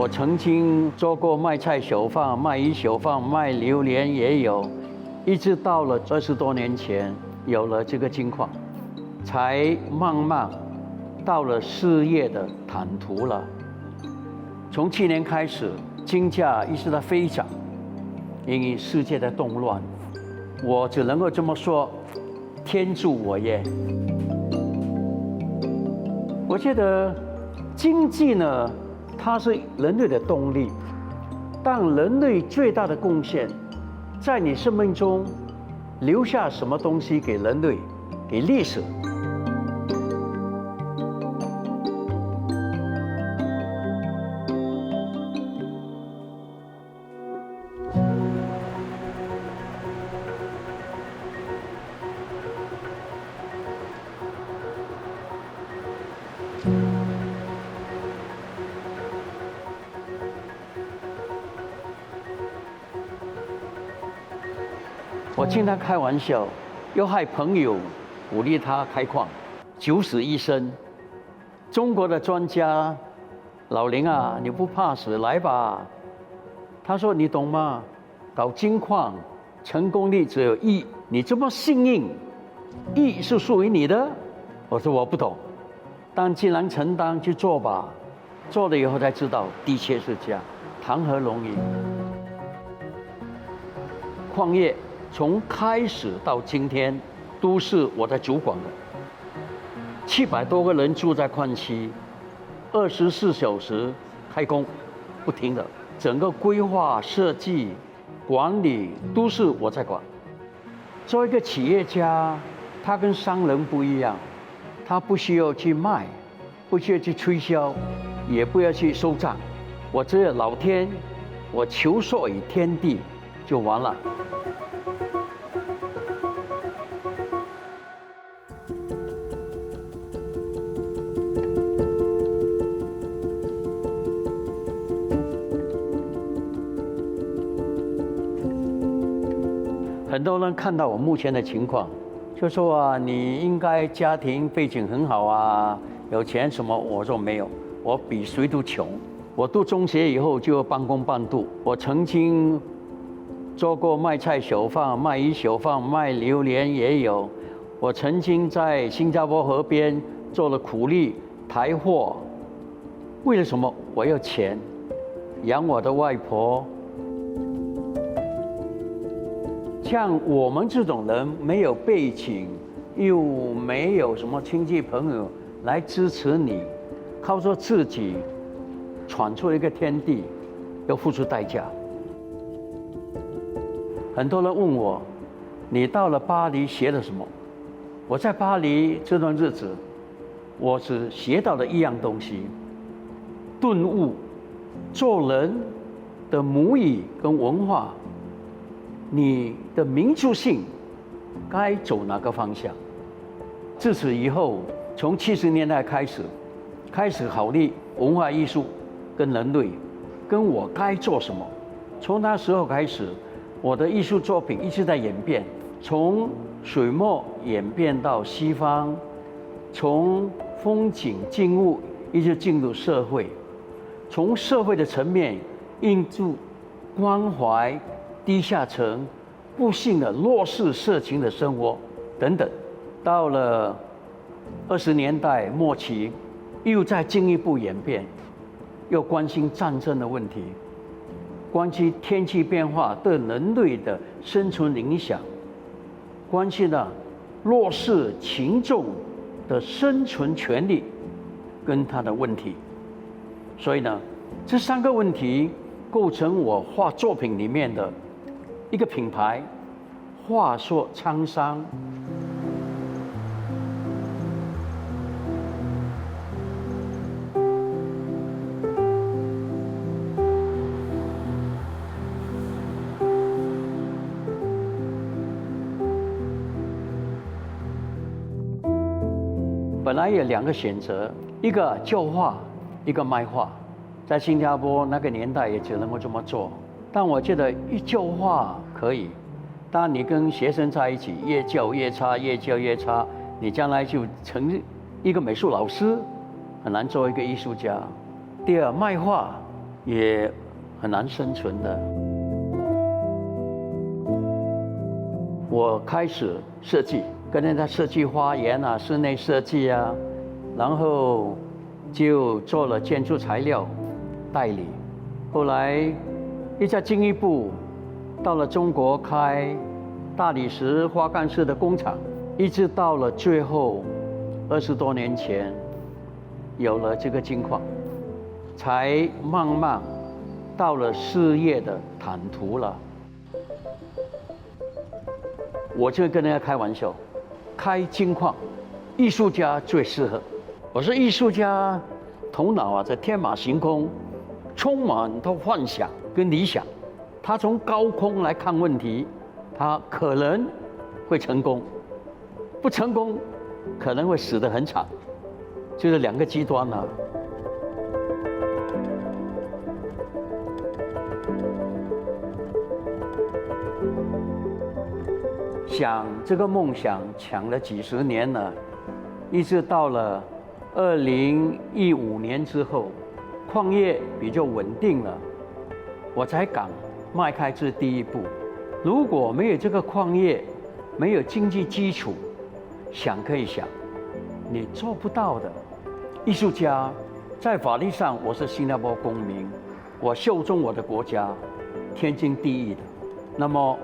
我曾经做过卖菜小贩、卖鱼小贩、卖榴莲也有，一直到了20多年前有了这个境况，才慢慢到了事业的坦途了。从去年开始，金价一直在飞涨，因为世界的动乱，我只能够这么说，天助我也。我觉得经济呢，它是人类的动力，但人类最大的贡献，在你生命中留下什么东西给人类，给历史。我经常开玩笑，要害朋友鼓励他开矿，九死一生。中国的专家老林啊，你不怕死，来吧。他说：“你懂吗？搞金矿成功率只有1，你这么幸运，1是属于你的。”我说我不懂，但既然承担去做吧，做了以后才知道，的确是这样，谈何容易？矿业从开始到今天，都是我在主管的。700多个人住在矿区，24小时开工，不停的，整个规划、设计、管理都是我在管。作为一个企业家，他跟商人不一样，他不需要去卖，不需要去推销，也不要去收账。我只有老天，我求索于天地就完了。很多人看到我目前的情况，就说啊，你应该家庭背景很好啊，有钱什么？我说没有，我比谁都穷。我读中学以后就半工半读，我曾经做过卖菜小贩、卖鱼小贩、卖榴莲也有。我曾经在新加坡河边做了苦力抬货，为了什么？我要钱，养我的外婆。像我们这种人没有背景，又没有什么亲戚朋友来支持你，靠着自己闯出一个天地，要付出代价。很多人问我，你到了巴黎学了什么？我在巴黎这段日子，我只学到了一样东西：顿悟，做人的母语跟文化。你的民族性该走哪个方向？自此以后，从70年代开始考虑文化艺术跟人类，跟我该做什么。从那时候开始，我的艺术作品一直在演变，从水墨演变到西方，从风景静物一直进入社会，从社会的层面印入关怀低下层、不幸的弱势社群的生活等等，到了20年代末期，又在进一步演变，又关心战争的问题，关心天气变化对人类的生存影响，关心了弱势群众的生存权利跟他的问题。所以呢，这3个问题构成我画作品里面的一个品牌，话说沧桑。本来有2个选择，一个教画，一个卖画。在新加坡那个年代也只能够这么做。但我觉得一教画可以，当你跟学生在一起，越教越差，越教越差，你将来就成一个美术老师，很难做一个艺术家。第二，卖画也很难生存的。我开始设计，跟人家设计花园啊、室内设计啊，然后就做了建筑材料代理。后来又再进一步到了中国开大理石花干式的工厂，一直到了最后20多年前有了这个情况，才慢慢到了事业的坦途了。我就跟人家开玩笑，开金矿，艺术家最适合。我说艺术家头脑啊，在天马行空，充满他幻想跟理想。他从高空来看问题，他可能会成功，不成功可能会死得很惨，就是两个极端啊。想这个梦想抢了几十年了，一直到了2015年之后，矿业比较稳定了，我才敢迈开这第一步。如果没有这个矿业，没有经济基础，想可以想，你做不到的。艺术家在法律上我是新加坡公民，我效忠我的国家，天经地义的。那么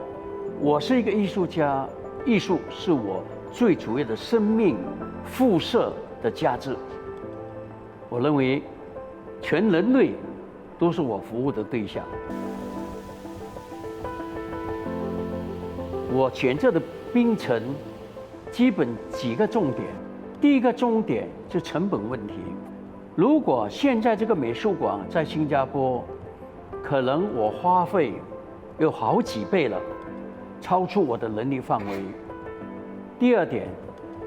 我是一个艺术家，艺术是我最主要的生命辐射的价值。我认为全人类都是我服务的对象。我选择的槟城基本几个重点，第一个重点是成本问题。如果现在这个美术馆在新加坡，可能我花费有好几倍了，超出我的能力范围。第二点，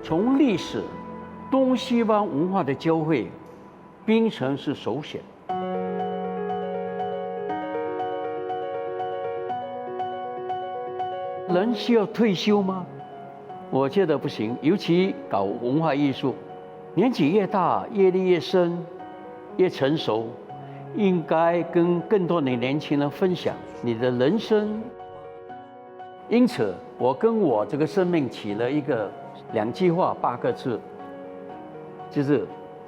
从历史东西方文化的交汇，槟城是首选。人需要退休吗？我觉得不行，尤其搞文化艺术，年纪越大，阅历越深，越成熟，应该跟更多的年轻人分享你的人生。因此，我跟我这个生命起了一个2句话8个字，就是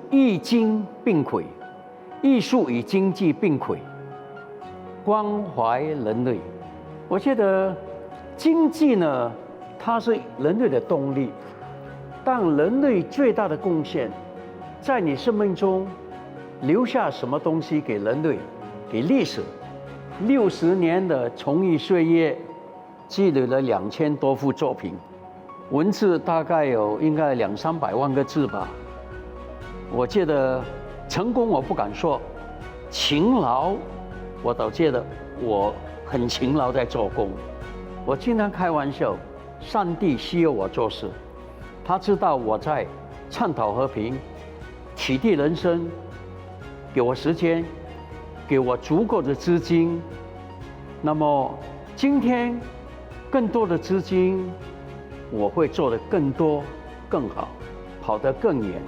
艺经并轨，艺术与经济并轨，关怀人类。我觉得经济呢，它是人类的动力，但人类最大的贡献，在你生命中留下什么东西给人类，给历史。60年的从艺岁月，积累了2000多幅作品，文字大概应该200-300万个字吧。我觉得成功我不敢说，勤劳我倒觉得我很勤劳在做工。我经常开玩笑，上帝需要我做事，他知道我在倡导和平、启迪人生，给我时间，给我足够的资金。那么今天更多的资金，我会做得更多、更好，跑得更远。